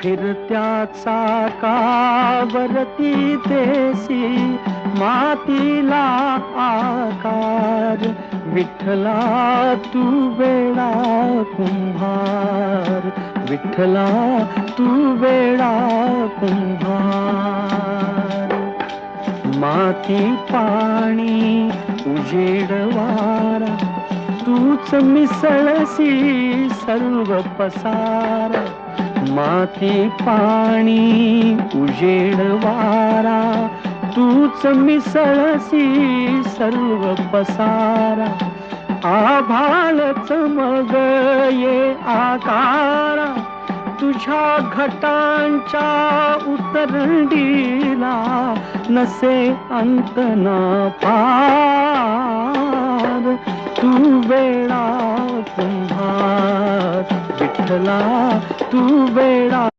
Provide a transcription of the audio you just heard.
फिरत्या चाकावरती देसी मातीला आकार, विठ्ठला तू वेडा कुंभार, विठ्ठला तू वेडा कुंभार. माती पाणी उजेड वारा, तूच मिसळसी सर्व पसारा. माती पाणी उजेड वारा, तूच मिसळसी सर्व पसारा. आभाळच मग ये आकारा, तुझ्या घटांच्या उतरंडीला नसे अंत ना पार. तू वेडा कुंभार, विठ्ठला तू वेडा